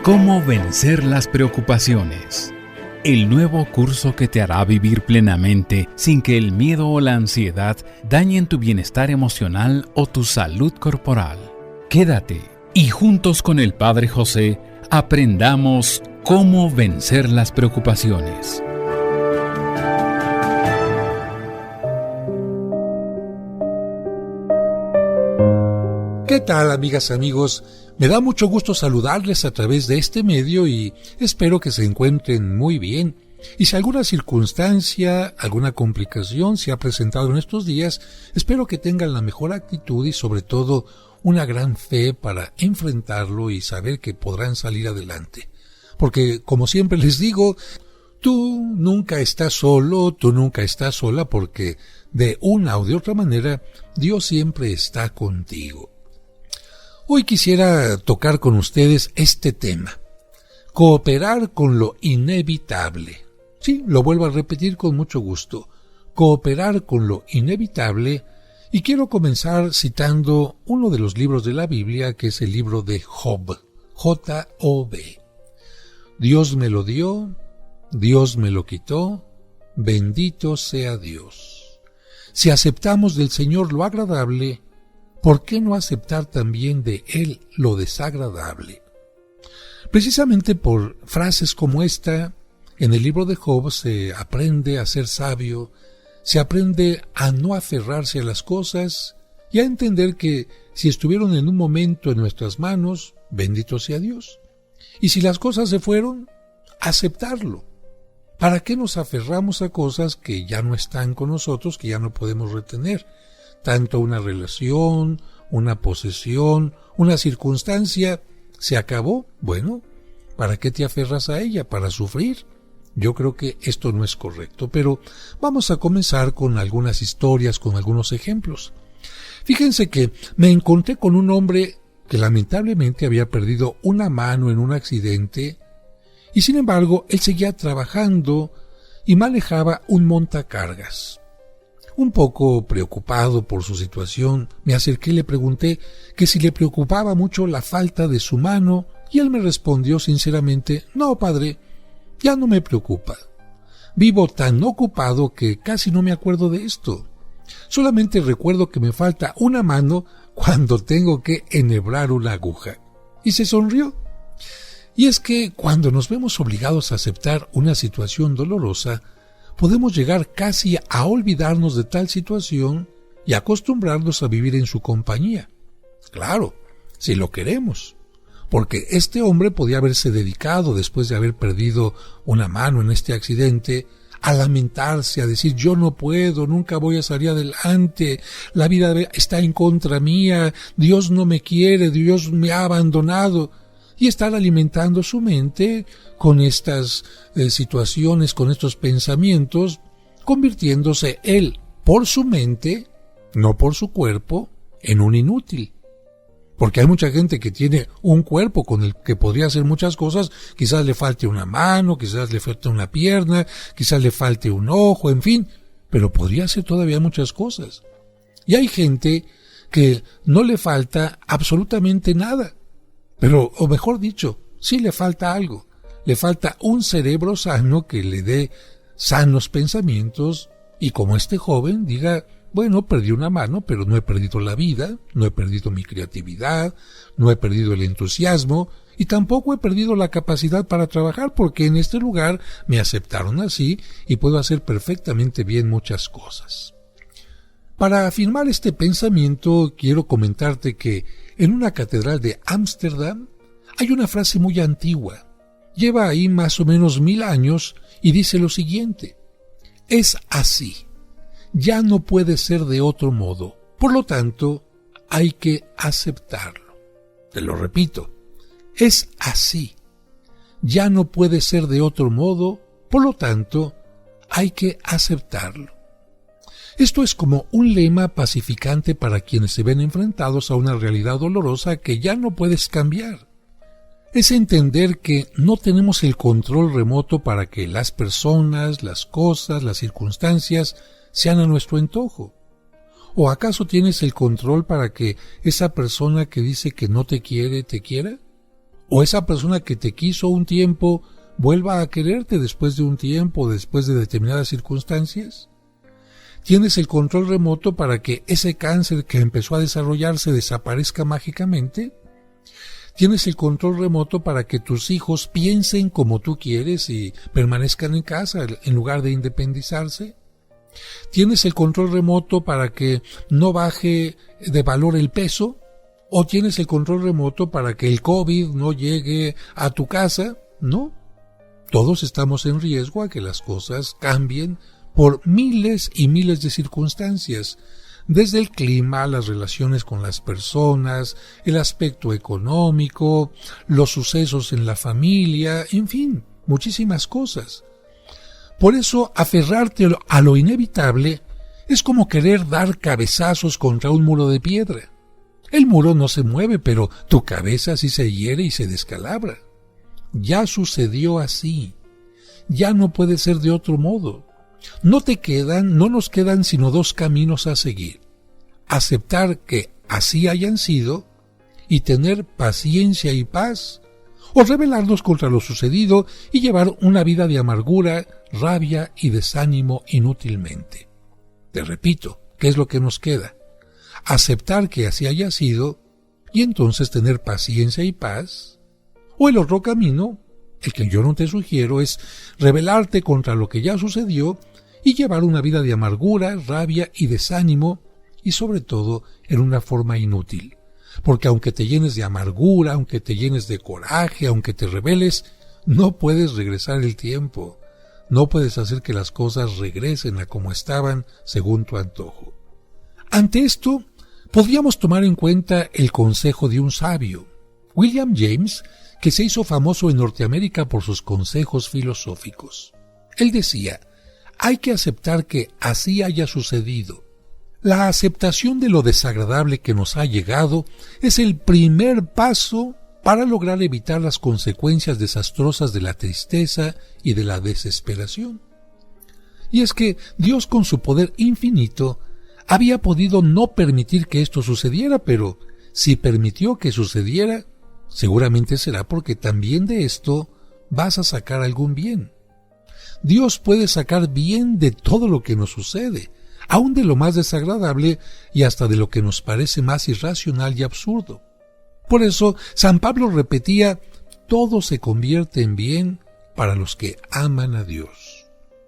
¿Cómo vencer las preocupaciones? El nuevo curso que te hará vivir plenamente sin que el miedo o la ansiedad dañen tu bienestar emocional o tu salud corporal. Quédate y juntos con el Padre José aprendamos cómo vencer las preocupaciones. ¿Qué tal, amigas y amigos? Me da mucho gusto saludarles a través de este medio y espero que se encuentren muy bien. Y si alguna circunstancia, alguna complicación se ha presentado en estos días, espero que tengan la mejor actitud y sobre todo una gran fe para enfrentarlo y saber que podrán salir adelante. Porque, como siempre les digo, tú nunca estás solo, tú nunca estás sola, porque de una o de otra manera Dios siempre está contigo. Hoy quisiera tocar con ustedes este tema: cooperar con lo inevitable. Sí, lo vuelvo a repetir con mucho gusto: cooperar con lo inevitable. Y quiero comenzar citando uno de los libros de la Biblia, que es el libro de Job, J-O-B. Dios me lo dio, Dios me lo quitó, bendito sea Dios. Si aceptamos del Señor lo agradable, ¿por qué no aceptar también de Él lo desagradable? Precisamente por frases como esta, en el libro de Job se aprende a ser sabio, se aprende a no aferrarse a las cosas y a entender que si estuvieron en un momento en nuestras manos, bendito sea Dios. Y si las cosas se fueron, aceptarlo. ¿Para qué nos aferramos a cosas que ya no están con nosotros, que ya no podemos retener? Tanto una relación, una posesión, una circunstancia, ¿se acabó? Bueno, ¿para qué te aferras a ella? ¿Para sufrir? Yo creo que esto no es correcto, pero vamos a comenzar con algunas historias, con algunos ejemplos. Fíjense que me encontré con un hombre que lamentablemente había perdido una mano en un accidente y sin embargo él seguía trabajando y manejaba un montacargas. Un poco preocupado por su situación, me acerqué y le pregunté que si le preocupaba mucho la falta de su mano, y él me respondió sinceramente: no, padre, ya no me preocupa. Vivo tan ocupado que casi no me acuerdo de esto. Solamente recuerdo que me falta una mano cuando tengo que enhebrar una aguja. Y se sonrió. Y es que cuando nos vemos obligados a aceptar una situación dolorosa, podemos llegar casi a olvidarnos de tal situación y acostumbrarnos a vivir en su compañía. Claro, si lo queremos. Porque este hombre podía haberse dedicado, después de haber perdido una mano en este accidente, a lamentarse, a decir: yo no puedo, nunca voy a salir adelante, la vida está en contra mía, Dios no me quiere, Dios me ha abandonado. Y estar alimentando su mente con estas situaciones, con estos pensamientos, convirtiéndose él, por su mente, no por su cuerpo, en un inútil. Porque hay mucha gente que tiene un cuerpo con el que podría hacer muchas cosas, quizás le falte una mano, quizás le falte una pierna, quizás le falte un ojo, en fin, pero podría hacer todavía muchas cosas. Y hay gente que no le falta absolutamente nada. Pero, o mejor dicho, sí le falta algo. Le falta un cerebro sano que le dé sanos pensamientos y como este joven diga: bueno, perdí una mano, pero no he perdido la vida, no he perdido mi creatividad, no he perdido el entusiasmo y tampoco he perdido la capacidad para trabajar, porque en este lugar me aceptaron así y puedo hacer perfectamente bien muchas cosas. Para afirmar este pensamiento, quiero comentarte que en una catedral de Ámsterdam hay una frase muy antigua. Lleva ahí más o menos 1000 años y dice lo siguiente: es así, ya no puede ser de otro modo, por lo tanto hay que aceptarlo. Te lo repito, es así, ya no puede ser de otro modo, por lo tanto hay que aceptarlo. Esto es como un lema pacificante para quienes se ven enfrentados a una realidad dolorosa que ya no puedes cambiar. Es entender que no tenemos el control remoto para que las personas, las cosas, las circunstancias sean a nuestro antojo. ¿O acaso tienes el control para que esa persona que dice que no te quiere, te quiera? O esa persona que te quiso un tiempo vuelva a quererte después de un tiempo, después de determinadas circunstancias. ¿Tienes el control remoto para que ese cáncer que empezó a desarrollarse desaparezca mágicamente? ¿Tienes el control remoto para que tus hijos piensen como tú quieres y permanezcan en casa en lugar de independizarse? ¿Tienes el control remoto para que no baje de valor el peso? ¿O tienes el control remoto para que el COVID no llegue a tu casa? No. Todos estamos en riesgo a que las cosas cambien por miles y miles de circunstancias, desde el clima, las relaciones con las personas, el aspecto económico, los sucesos en la familia, en fin, muchísimas cosas. Por eso, aferrarte a lo inevitable es como querer dar cabezazos contra un muro de piedra. El muro no se mueve, pero tu cabeza sí se hiere y se descalabra. Ya sucedió así. Ya no puede ser de otro modo. No nos quedan sino dos caminos a seguir. Aceptar que así hayan sido y tener paciencia y paz, o rebelarnos contra lo sucedido y llevar una vida de amargura, rabia y desánimo inútilmente. Te repito, ¿qué es lo que nos queda? Aceptar que así haya sido y entonces tener paciencia y paz, o el otro camino, el que yo no te sugiero, es rebelarte contra lo que ya sucedió y llevar una vida de amargura, rabia y desánimo, y sobre todo en una forma inútil. Porque aunque te llenes de amargura, aunque te llenes de coraje, aunque te rebeles, no puedes regresar el tiempo. No puedes hacer que las cosas regresen a como estaban según tu antojo. Ante esto, podríamos tomar en cuenta el consejo de un sabio, William James, que se hizo famoso en Norteamérica por sus consejos filosóficos. Él decía: hay que aceptar que así haya sucedido. La aceptación de lo desagradable que nos ha llegado es el primer paso para lograr evitar las consecuencias desastrosas de la tristeza y de la desesperación. Y es que Dios, con su poder infinito, había podido no permitir que esto sucediera, pero si permitió que sucediera, seguramente será porque también de esto vas a sacar algún bien. Dios puede sacar bien de todo lo que nos sucede, aun de lo más desagradable y hasta de lo que nos parece más irracional y absurdo. Por eso, San Pablo repetía: todo se convierte en bien para los que aman a Dios.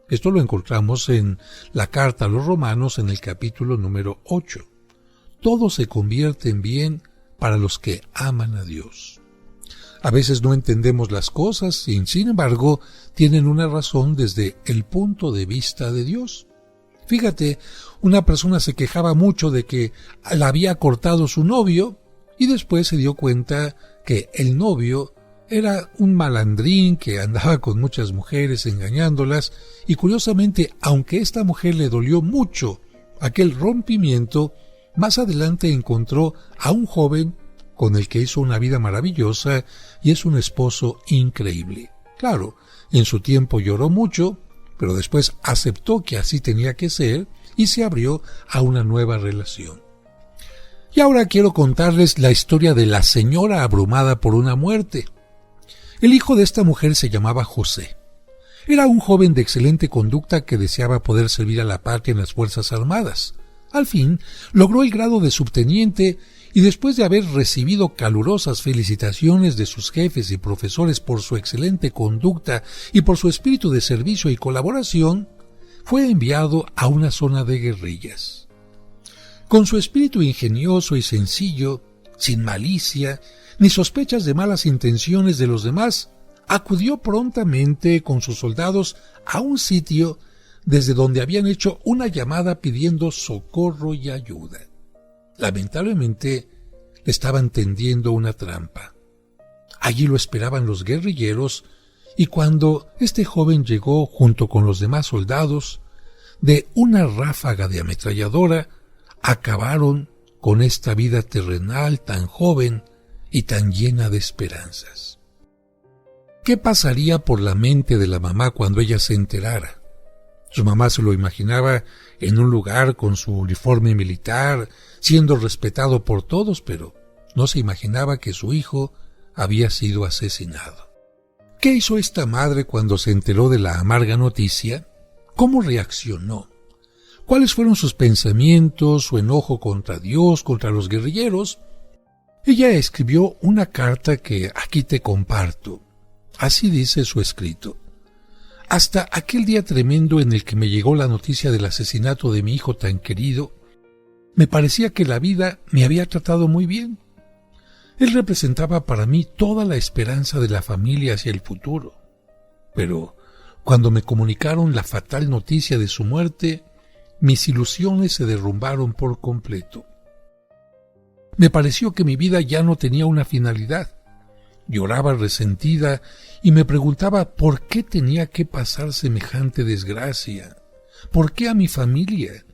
Esto lo encontramos en la carta a los Romanos en el capítulo número 8. Todo se convierte en bien para los que aman a Dios. A veces no entendemos las cosas y, sin embargo, tienen una razón desde el punto de vista de Dios. Fíjate, una persona se quejaba mucho de que la había cortado su novio y después se dio cuenta que el novio era un malandrín que andaba con muchas mujeres engañándolas, y curiosamente, aunque esta mujer le dolió mucho aquel rompimiento, más adelante encontró a un joven con el que hizo una vida maravillosa y es un esposo increíble. Claro, en su tiempo lloró mucho, pero después aceptó que así tenía que ser y se abrió a una nueva relación. Y ahora quiero contarles la historia de la señora abrumada por una muerte. El hijo de esta mujer se llamaba José. Era un joven de excelente conducta que deseaba poder servir a la patria en las Fuerzas Armadas. Al fin, logró el grado de subteniente y después de haber recibido calurosas felicitaciones de sus jefes y profesores por su excelente conducta y por su espíritu de servicio y colaboración, fue enviado a una zona de guerrillas. Con su espíritu ingenioso y sencillo, sin malicia, ni sospechas de malas intenciones de los demás, acudió prontamente con sus soldados a un sitio desde donde habían hecho una llamada pidiendo socorro y ayuda. Lamentablemente, le estaban tendiendo una trampa. Allí lo esperaban los guerrilleros, y cuando este joven llegó junto con los demás soldados, de una ráfaga de ametralladora acabaron con esta vida terrenal tan joven y tan llena de esperanzas. ¿Qué pasaría por la mente de la mamá cuando ella se enterara? Su mamá se lo imaginaba en un lugar con su uniforme militar, siendo respetado por todos, pero no se imaginaba que su hijo había sido asesinado. ¿Qué hizo esta madre cuando se enteró de la amarga noticia? ¿Cómo reaccionó? ¿Cuáles fueron sus pensamientos, su enojo contra Dios, contra los guerrilleros? Ella escribió una carta que aquí te comparto. Así dice su escrito. Hasta aquel día tremendo en el que me llegó la noticia del asesinato de mi hijo tan querido, me parecía que la vida me había tratado muy bien. Él representaba para mí toda la esperanza de la familia hacia el futuro. Pero cuando me comunicaron la fatal noticia de su muerte, mis ilusiones se derrumbaron por completo. Me pareció que mi vida ya no tenía una finalidad. Lloraba resentida y me preguntaba por qué tenía que pasar semejante desgracia. ¿Por qué a mi familia?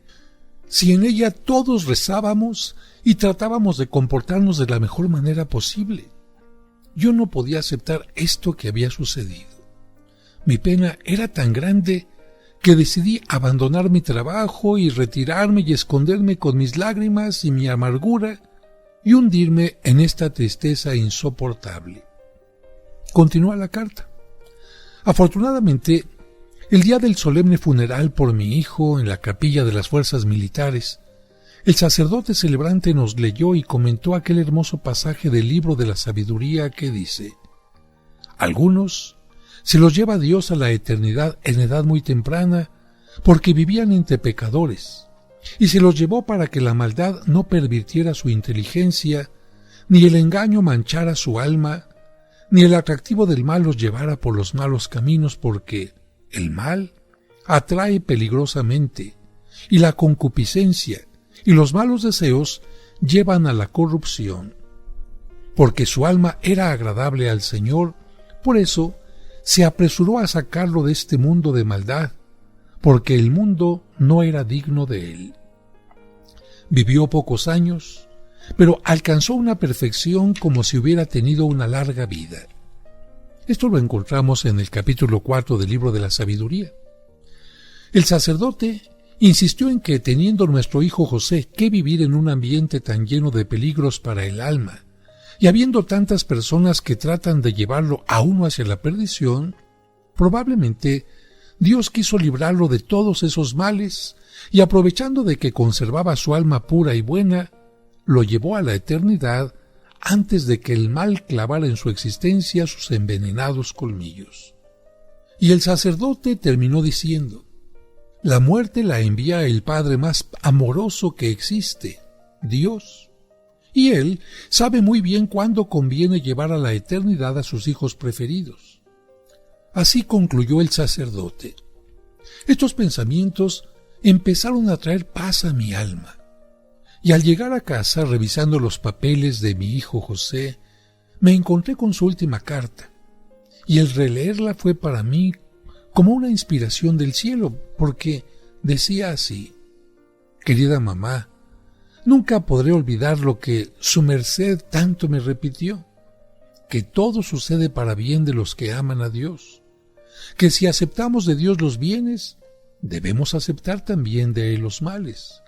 Si en ella todos rezábamos y tratábamos de comportarnos de la mejor manera posible. Yo no podía aceptar esto que había sucedido. Mi pena era tan grande que decidí abandonar mi trabajo y retirarme y esconderme con mis lágrimas y mi amargura y hundirme en esta tristeza insoportable. Continúa la carta. Afortunadamente, el día del solemne funeral por mi hijo en la capilla de las fuerzas militares, el sacerdote celebrante nos leyó y comentó aquel hermoso pasaje del libro de la sabiduría que dice: algunos se los lleva Dios a la eternidad en edad muy temprana porque vivían entre pecadores, y se los llevó para que la maldad no pervirtiera su inteligencia, ni el engaño manchara su alma, ni el atractivo del mal los llevara por los malos caminos, porque el mal atrae peligrosamente, y la concupiscencia y los malos deseos llevan a la corrupción. Porque su alma era agradable al Señor, por eso se apresuró a sacarlo de este mundo de maldad, porque el mundo no era digno de él. Vivió pocos años, pero alcanzó una perfección como si hubiera tenido una larga vida. Esto lo encontramos en el capítulo 4 del libro de la sabiduría. El sacerdote insistió en que, teniendo nuestro hijo José que vivir en un ambiente tan lleno de peligros para el alma, y habiendo tantas personas que tratan de llevarlo a uno hacia la perdición, probablemente Dios quiso librarlo de todos esos males, y aprovechando de que conservaba su alma pura y buena, lo llevó a la eternidad antes de que el mal clavara en su existencia sus envenenados colmillos. Y el sacerdote terminó diciendo: la muerte la envía el Padre más amoroso que existe, Dios, y Él sabe muy bien cuándo conviene llevar a la eternidad a sus hijos preferidos. Así concluyó el sacerdote. Estos pensamientos empezaron a traer paz a mi alma, y al llegar a casa, revisando los papeles de mi hijo José, me encontré con su última carta, y el releerla fue para mí como una inspiración del cielo, porque decía así: querida mamá, nunca podré olvidar lo que su merced tanto me repitió, que todo sucede para bien de los que aman a Dios, que si aceptamos de Dios los bienes, debemos aceptar también de Él los males,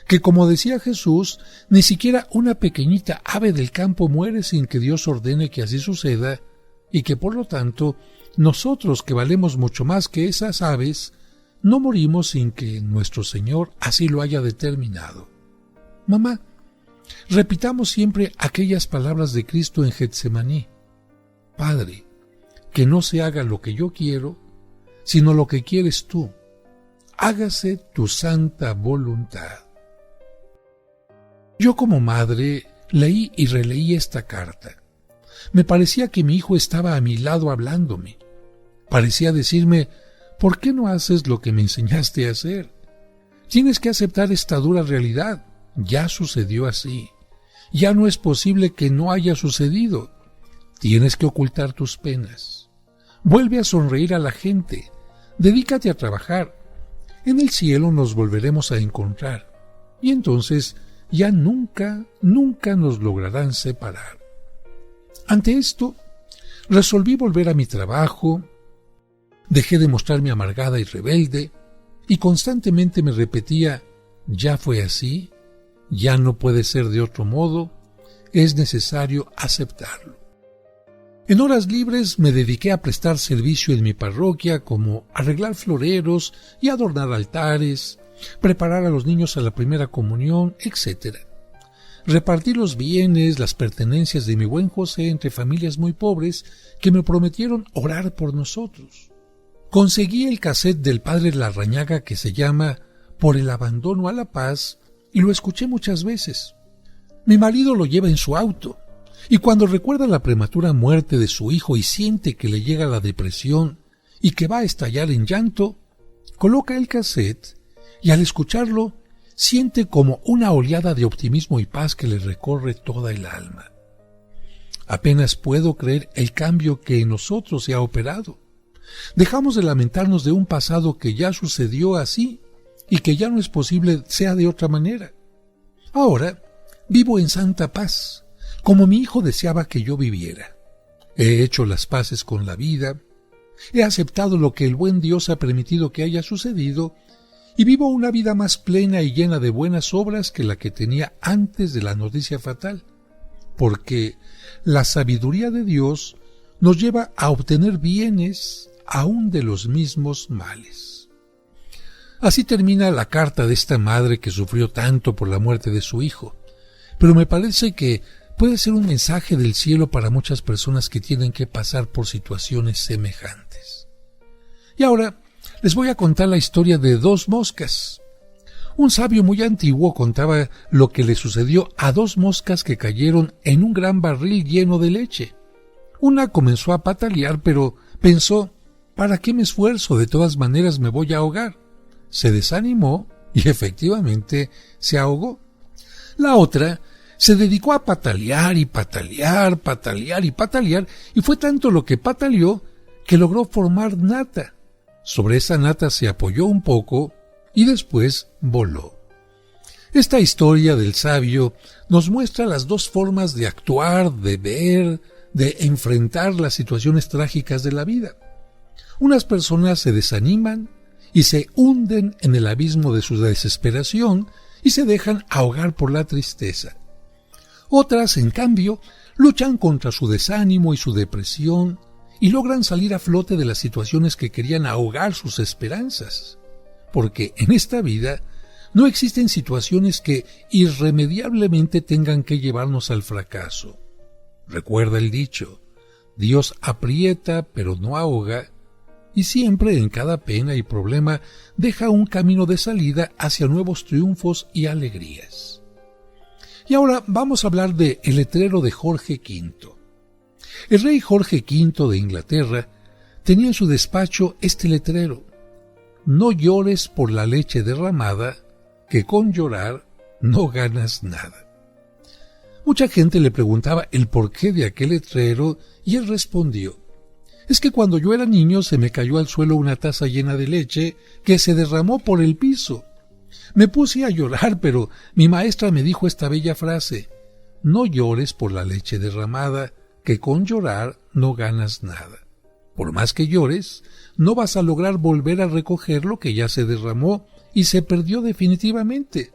que como decía Jesús, ni siquiera una pequeñita ave del campo muere sin que Dios ordene que así suceda, y que por lo tanto nosotros, que valemos mucho más que esas aves, no morimos sin que nuestro Señor así lo haya determinado. Mamá, repitamos siempre aquellas palabras de Cristo en Getsemaní: Padre, que no se haga lo que yo quiero, sino lo que quieres tú. Hágase tu santa voluntad. Yo como madre leí y releí esta carta. Me parecía que mi hijo estaba a mi lado hablándome. Parecía decirme: ¿por qué no haces lo que me enseñaste a hacer? Tienes que aceptar esta dura realidad. Ya sucedió así. Ya no es posible que no haya sucedido. Tienes que ocultar tus penas. Vuelve a sonreír a la gente. Dedícate a trabajar. En el cielo nos volveremos a encontrar. Y entonces ya nunca nos lograrán separar. Ante esto, resolví volver a mi trabajo. Dejé de mostrarme amargada y rebelde, y constantemente me repetía: ya fue así, ya no puede ser de otro modo, es necesario aceptarlo. En horas libres me dediqué a prestar servicio en mi parroquia, como arreglar floreros y adornar altares, preparar a los niños a la primera comunión, etc. Repartir los bienes, las pertenencias de mi buen José entre familias muy pobres que me prometieron orar por nosotros. Conseguí el cassette del padre Larrañaga que se llama Por el abandono a la paz y lo escuché muchas veces. Mi marido lo lleva en su auto y cuando recuerda la prematura muerte de su hijo y siente que le llega la depresión y que va a estallar en llanto, coloca el cassette y al escucharlo siente como una oleada de optimismo y paz que le recorre toda el alma. Apenas puedo creer el cambio que en nosotros se ha operado. Dejamos de lamentarnos de un pasado que ya sucedió así y que ya no es posible sea de otra manera. Ahora vivo en santa paz, como mi hijo deseaba que yo viviera. He hecho las paces con la vida, he aceptado lo que el buen Dios ha permitido que haya sucedido y vivo una vida más plena y llena de buenas obras que la que tenía antes de la noticia fatal, porque la sabiduría de Dios nos lleva a obtener bienes aún de los mismos males. Así termina la carta de esta madre que sufrió tanto por la muerte de su hijo, pero me parece que puede ser un mensaje del cielo para muchas personas que tienen que pasar por situaciones semejantes. Y ahora les voy a contar la historia de dos moscas. Un sabio muy antiguo contaba lo que le sucedió a dos moscas que cayeron en un gran barril lleno de leche. Una comenzó a patalear, pero pensó, ¿para qué me esfuerzo? De todas maneras me voy a ahogar. Se desanimó y efectivamente se ahogó. La otra se dedicó a patalear y patalear, patalear y patalear, y fue tanto lo que pataleó que logró formar nata. Sobre esa nata se apoyó un poco y después voló. Esta historia del sabio nos muestra las dos formas de actuar, de ver, de enfrentar las situaciones trágicas de la vida. Unas personas se desaniman y se hunden en el abismo de su desesperación y se dejan ahogar por la tristeza. Otras, en cambio, luchan contra su desánimo y su depresión y logran salir a flote de las situaciones que querían ahogar sus esperanzas. Porque en esta vida no existen situaciones que irremediablemente tengan que llevarnos al fracaso. Recuerda el dicho, Dios aprieta pero no ahoga, y siempre en cada pena y problema deja un camino de salida hacia nuevos triunfos y alegrías. Y ahora vamos a hablar de El letrero de Jorge V. El rey Jorge V de Inglaterra tenía en su despacho este letrero: no llores por la leche derramada, que con llorar no ganas nada. Mucha gente le preguntaba el porqué de aquel letrero y él respondió: es que cuando yo era niño se me cayó al suelo una taza llena de leche que se derramó por el piso. Me puse a llorar, pero mi maestra me dijo esta bella frase: no llores por la leche derramada, que con llorar no ganas nada. Por más que llores, no vas a lograr volver a recoger lo que ya se derramó y se perdió definitivamente.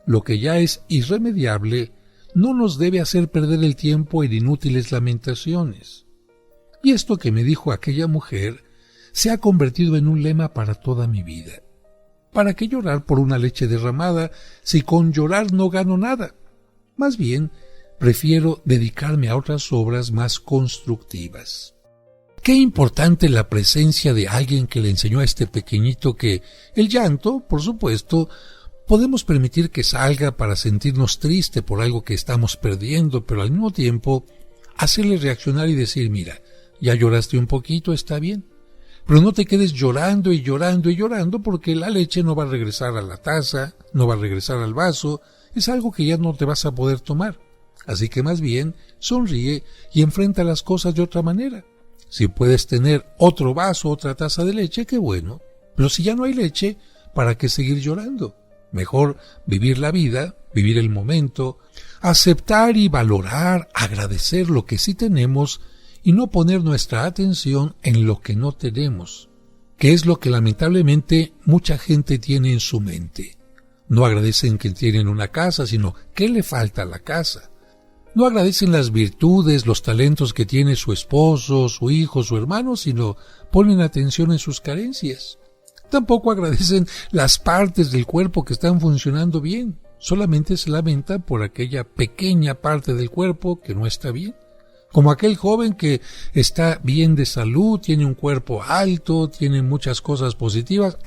Lo que ya es irremediable no nos debe hacer perder el tiempo en inútiles lamentaciones. Y esto que me dijo aquella mujer se ha convertido en un lema para toda mi vida. ¿Para qué llorar por una leche derramada si con llorar no gano nada? Más bien, prefiero dedicarme a otras obras más constructivas. Qué importante la presencia de alguien que le enseñó a este pequeñito que el llanto, por supuesto, podemos permitir que salga para sentirnos triste por algo que estamos perdiendo, pero al mismo tiempo hacerle reaccionar y decir: mira, ya lloraste un poquito, está bien, pero no te quedes llorando y llorando y llorando, porque la leche no va a regresar a la taza, no va a regresar al vaso, es algo que ya no te vas a poder tomar. Así que más bien sonríe y enfrenta las cosas de otra manera. Si puedes tener otro vaso, otra taza de leche, qué bueno, pero si ya no hay leche, ¿para qué seguir llorando? Mejor vivir la vida, vivir el momento, aceptar y valorar, agradecer lo que sí tenemos y no poner nuestra atención en lo que no tenemos, que es lo que lamentablemente mucha gente tiene en su mente. No agradecen que tienen una casa, sino ¿qué le falta a la casa? No agradecen las virtudes, los talentos que tiene su esposo, su hijo, su hermano, sino ponen atención en sus carencias. Tampoco agradecen las partes del cuerpo que están funcionando bien. Solamente se lamentan por aquella pequeña parte del cuerpo que no está bien. Como aquel joven que está bien de salud, tiene un cuerpo alto, tiene muchas cosas positivas.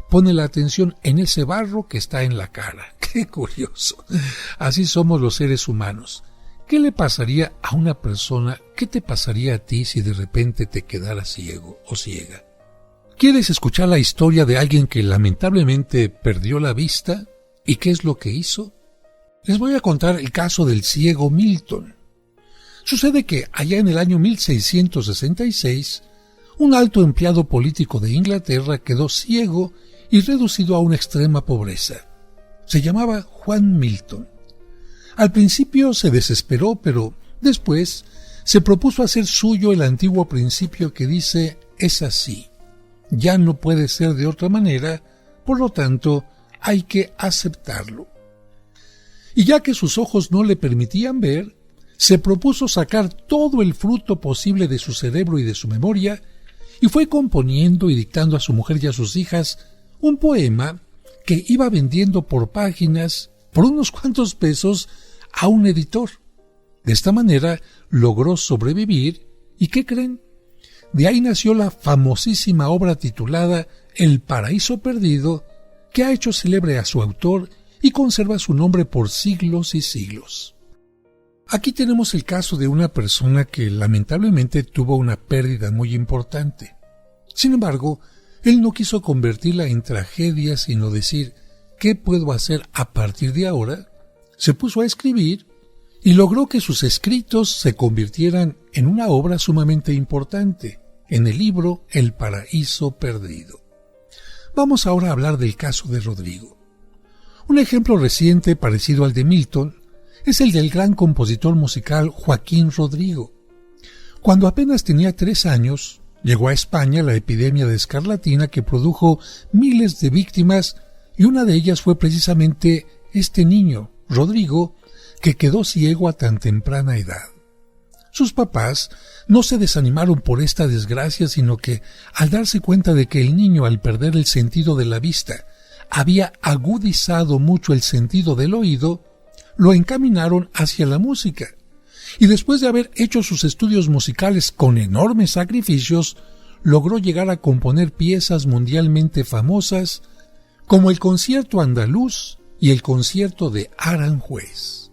Pone la atención en ese barro que está en la cara. ¡Qué curioso! Así somos los seres humanos. ¿Qué le pasaría a una persona? ¿Qué te pasaría a ti si de repente te quedaras ciego o ciega? ¿Quieres escuchar la historia de alguien que lamentablemente perdió la vista? ¿Y qué es lo que hizo? Les voy a contar el caso del ciego Milton. Sucede que allá en el año 1666, un alto empleado político de Inglaterra quedó ciego y reducido a una extrema pobreza. Se llamaba Juan Milton. Al principio se desesperó, pero después se propuso hacer suyo el antiguo principio que dice: es así, ya no puede ser de otra manera, por lo tanto hay que aceptarlo. Y ya que sus ojos no le permitían ver, se propuso sacar todo el fruto posible de su cerebro y de su memoria, y fue componiendo y dictando a su mujer y a sus hijas un poema que iba vendiendo por páginas por unos cuantos pesos a un editor. De esta manera logró sobrevivir, ¿y qué creen? De ahí nació la famosísima obra titulada El Paraíso Perdido, que ha hecho célebre a su autor y conserva su nombre por siglos y siglos. Aquí tenemos el caso de una persona que lamentablemente tuvo una pérdida muy importante. Sin embargo, él no quiso convertirla en tragedia, sino decir: ¿qué puedo hacer a partir de ahora? Se puso a escribir y logró que sus escritos se convirtieran en una obra sumamente importante, en el libro El Paraíso Perdido. Vamos ahora a hablar del caso de Rodrigo. Un ejemplo reciente parecido al de Milton es el del gran compositor musical Joaquín Rodrigo. Cuando apenas tenía 3 años, llegó a España la epidemia de escarlatina que produjo miles de víctimas, y una de ellas fue precisamente este niño, Rodrigo, que quedó ciego a tan temprana edad. Sus papás no se desanimaron por esta desgracia, sino que, al darse cuenta de que el niño, al perder el sentido de la vista, había agudizado mucho el sentido del oído, lo encaminaron hacia la música. Y después de haber hecho sus estudios musicales con enormes sacrificios, logró llegar a componer piezas mundialmente famosas como el Concierto Andaluz y el Concierto de Aranjuez,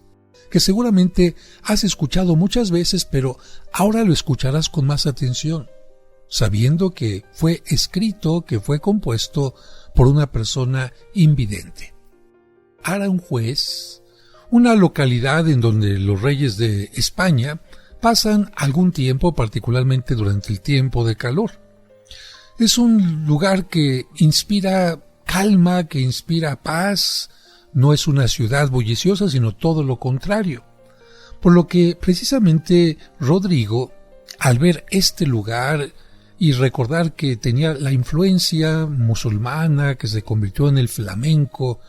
que seguramente has escuchado muchas veces, pero ahora lo escucharás con más atención, sabiendo que fue escrito, que fue compuesto por una persona invidente. Aranjuez, una localidad en donde los reyes de España pasan algún tiempo, particularmente durante el tiempo de calor. Es un lugar que inspira calma, que inspira paz. No es una ciudad bulliciosa, sino todo lo contrario. Por lo que precisamente Rodrigo, al ver este lugar y recordar que tenía la influencia musulmana, que se convirtió en el flamenco,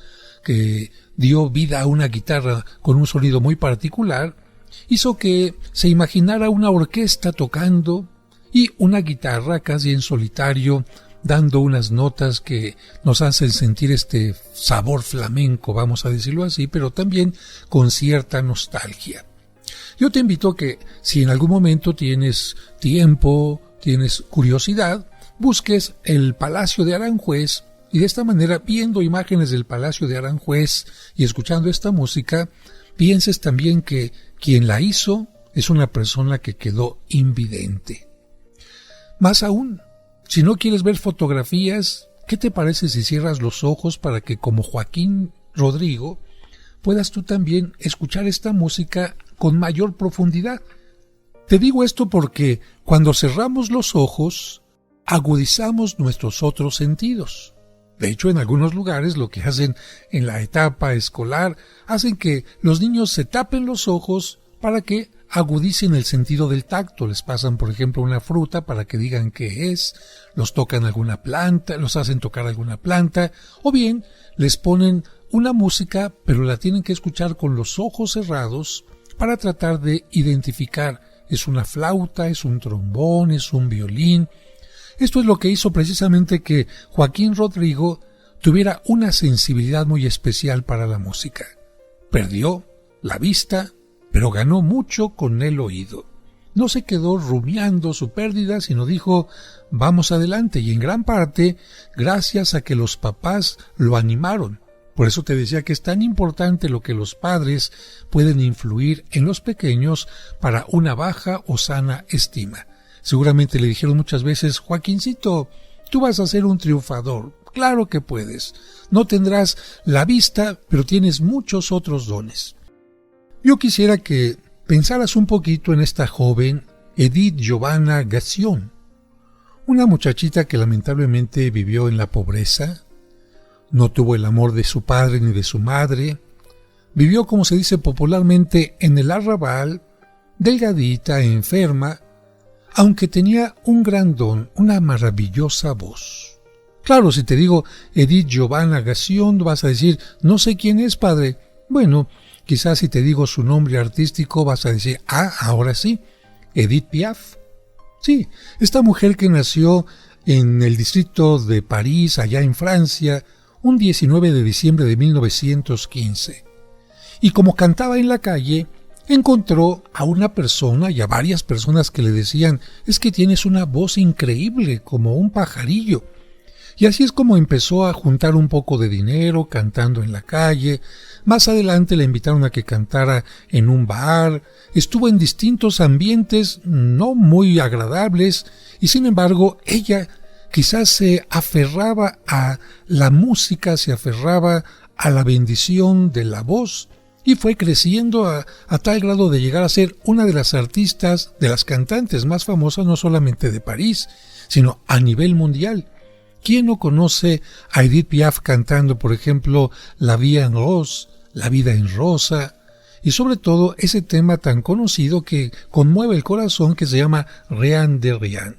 que dio vida a una guitarra con un sonido muy particular, hizo que se imaginara una orquesta tocando y una guitarra casi en solitario dando unas notas que nos hacen sentir este sabor flamenco, vamos a decirlo así, pero también con cierta nostalgia. Yo te invito a que, si en algún momento tienes tiempo, tienes curiosidad, busques el Palacio de Aranjuez, y de esta manera, viendo imágenes del Palacio de Aranjuez y escuchando esta música, pienses también que quien la hizo es una persona que quedó invidente. Más aún, si no quieres ver fotografías, ¿qué te parece si cierras los ojos para que, como Joaquín Rodrigo, puedas tú también escuchar esta música con mayor profundidad? Te digo esto porque cuando cerramos los ojos, agudizamos nuestros otros sentidos. De hecho, en algunos lugares lo que hacen en la etapa escolar, hacen que los niños se tapen los ojos para que agudicen el sentido del tacto. Les pasan, por ejemplo, una fruta para que digan qué es, los tocan alguna planta, los hacen tocar alguna planta, o bien les ponen una música, pero la tienen que escuchar con los ojos cerrados para tratar de identificar, ¿es una flauta, es un trombón, es un violín? Esto es lo que hizo precisamente que Joaquín Rodrigo tuviera una sensibilidad muy especial para la música. Perdió la vista, pero ganó mucho con el oído. No se quedó rumiando su pérdida, sino dijo, vamos adelante, y en gran parte gracias a que los papás lo animaron. Por eso te decía que es tan importante lo que los padres pueden influir en los pequeños para una baja o sana estima. Seguramente le dijeron muchas veces, Joaquincito, tú vas a ser un triunfador. Claro que puedes. No tendrás la vista, pero tienes muchos otros dones. Yo quisiera que pensaras un poquito en esta joven Edith Giovanna Gassion, una muchachita que lamentablemente vivió en la pobreza, no tuvo el amor de su padre ni de su madre, vivió, como se dice popularmente, en el arrabal, delgadita, enferma, aunque tenía un gran don, una maravillosa voz. Claro, si te digo Edith Giovanna Gassion, vas a decir, no sé quién es, padre. Bueno, quizás si te digo su nombre artístico vas a decir, ahora sí, Edith Piaf. Sí, esta mujer que nació en el distrito de París, allá en Francia, un 19 de diciembre de 1915. Y como cantaba en la calle, encontró a una persona y a varias personas que le decían, es que tienes una voz increíble, como un pajarillo. Y así es como empezó a juntar un poco de dinero cantando en la calle. Más adelante le invitaron a que cantara en un bar. Estuvo en distintos ambientes no muy agradables y sin embargo ella quizás se aferraba a la música, se aferraba a la bendición de la voz y fue creciendo a tal grado de llegar a ser una de las artistas, de las cantantes más famosas no solamente de París, sino a nivel mundial. ¿Quién no conoce a Edith Piaf cantando, por ejemplo, La Vie en Rose, La Vida en Rosa, y sobre todo ese tema tan conocido que conmueve el corazón que se llama Rien de Rien?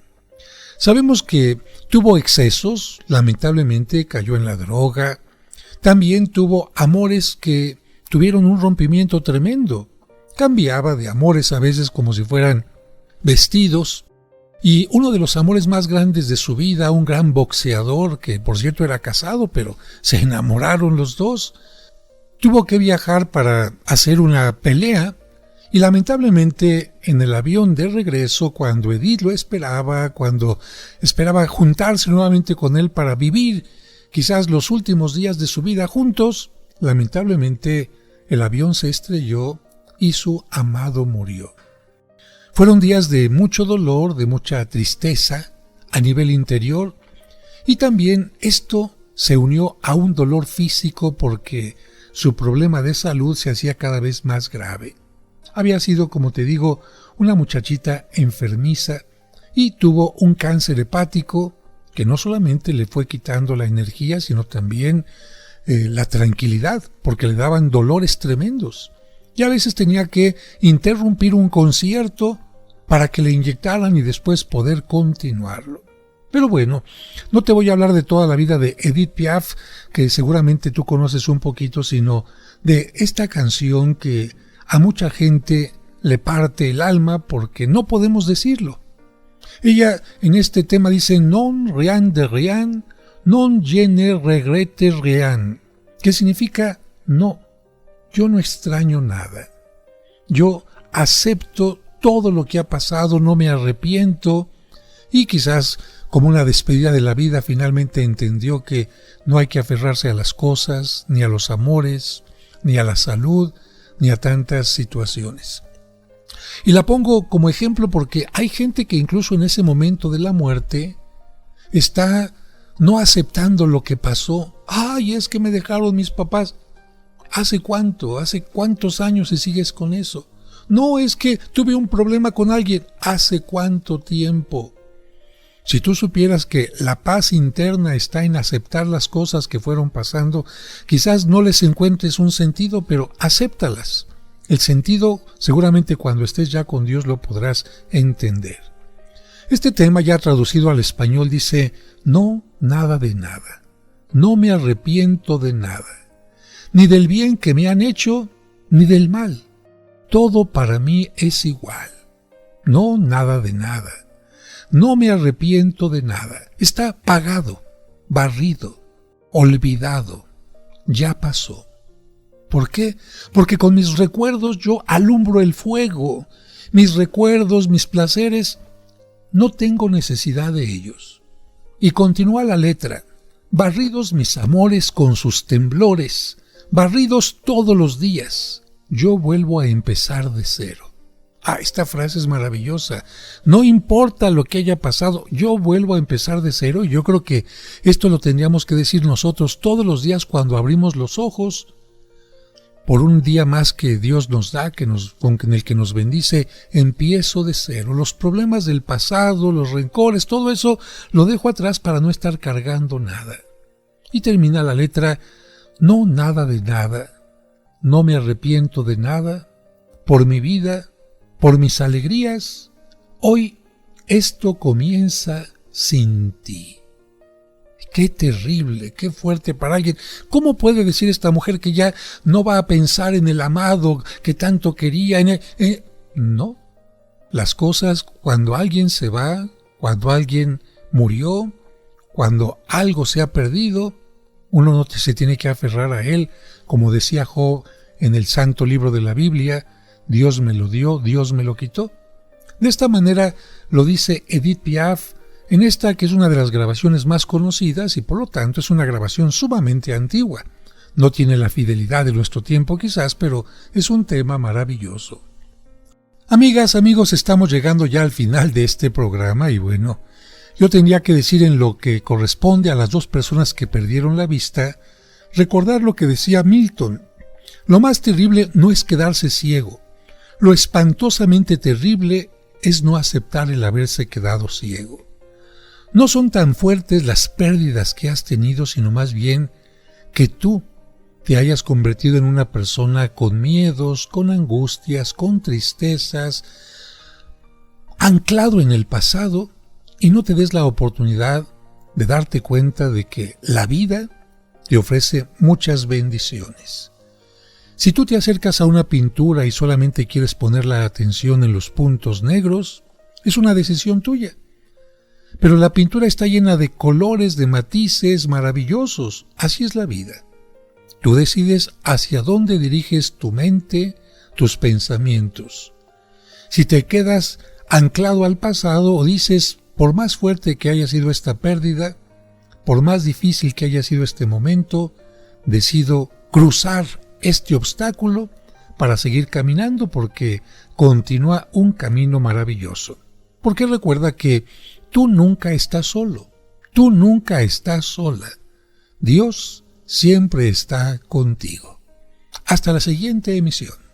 Sabemos que tuvo excesos, lamentablemente cayó en la droga, también tuvo amores que tuvieron un rompimiento tremendo, cambiaba de amores a veces como si fueran vestidos. Y uno de los amores más grandes de su vida, un gran boxeador, que por cierto era casado, pero se enamoraron los dos, tuvo que viajar para hacer una pelea y lamentablemente en el avión de regreso, cuando Edith lo esperaba, cuando esperaba juntarse nuevamente con él para vivir quizás los últimos días de su vida juntos, lamentablemente el avión se estrelló y su amado murió. Fueron días de mucho dolor, de mucha tristeza a nivel interior y también esto se unió a un dolor físico porque su problema de salud se hacía cada vez más grave. Había sido, como te digo, una muchachita enfermiza y tuvo un cáncer hepático que no solamente le fue quitando la energía, sino también la tranquilidad, porque le daban dolores tremendos. Y a veces tenía que interrumpir un concierto para que le inyectaran y después poder continuarlo. Pero bueno, no te voy a hablar de toda la vida de Edith Piaf, que seguramente tú conoces un poquito, sino de esta canción que a mucha gente le parte el alma porque no podemos decirlo. Ella en este tema dice, non rien de rien, non je ne regrette rien, que significa, no, yo no extraño nada. Yo acepto todo lo que ha pasado, no me arrepiento, y quizás como una despedida de la vida finalmente entendió que no hay que aferrarse a las cosas, ni a los amores, ni a la salud, ni a tantas situaciones. Y la pongo como ejemplo porque hay gente que incluso en ese momento de la muerte está no aceptando lo que pasó. ¡Ay, es que me dejaron mis papás! ¿Hace cuánto? ¿Hace cuántos años y sigues con eso? No, es que tuve un problema con alguien. ¿Hace cuánto tiempo? Si tú supieras que la paz interna está en aceptar las cosas que fueron pasando, quizás no les encuentres un sentido, pero acéptalas. El sentido, seguramente cuando estés ya con Dios lo podrás entender. Este tema ya traducido al español dice, no, nada de nada. No me arrepiento de nada. Ni del bien que me han hecho, ni del mal. Todo para mí es igual. No, nada de nada. No me arrepiento de nada. Está pagado, barrido, olvidado. Ya pasó. ¿Por qué? Porque con mis recuerdos yo alumbro el fuego. Mis recuerdos, mis placeres, no tengo necesidad de ellos. Y continúa la letra. Barridos mis amores con sus temblores, barridos todos los días, yo vuelvo a empezar de cero. Esta frase es maravillosa. No importa lo que haya pasado, yo vuelvo a empezar de cero. Y yo creo que esto lo tendríamos que decir nosotros todos los días cuando abrimos los ojos. Por un día más que Dios nos da, en el que nos bendice, empiezo de cero. Los problemas del pasado, los rencores, todo eso lo dejo atrás para no estar cargando nada. Y termina la letra, no, nada de nada, no me arrepiento de nada, por mi vida, por mis alegrías, hoy esto comienza sin ti. Qué terrible, qué fuerte para alguien. ¿Cómo puede decir esta mujer que ya no va a pensar en el amado que tanto quería? No. Las cosas, cuando alguien se va, cuando alguien murió, cuando algo se ha perdido, uno no se tiene que aferrar a él. Como decía Job en el santo libro de la Biblia, Dios me lo dio, Dios me lo quitó. De esta manera lo dice Edith Piaf, en esta que es una de las grabaciones más conocidas y por lo tanto es una grabación sumamente antigua. No tiene la fidelidad de nuestro tiempo quizás, pero es un tema maravilloso. Amigas, amigos, estamos llegando ya al final de este programa y bueno, yo tendría que decir en lo que corresponde a las dos personas que perdieron la vista, recordar lo que decía Milton. Lo más terrible no es quedarse ciego. Lo espantosamente terrible es no aceptar el haberse quedado ciego. No son tan fuertes las pérdidas que has tenido, sino más bien que tú te hayas convertido en una persona con miedos, con angustias, con tristezas, anclado en el pasado y no te des la oportunidad de darte cuenta de que la vida te ofrece muchas bendiciones. Si tú te acercas a una pintura y solamente quieres poner la atención en los puntos negros, es una decisión tuya. Pero la pintura está llena de colores, de matices maravillosos. Así es la vida. Tú decides hacia dónde diriges tu mente, tus pensamientos. Si te quedas anclado al pasado o dices, por más fuerte que haya sido esta pérdida, por más difícil que haya sido este momento, decido cruzar este obstáculo para seguir caminando porque continúa un camino maravilloso. Porque recuerda que tú nunca estás solo, tú nunca estás sola. Dios siempre está contigo. Hasta la siguiente emisión.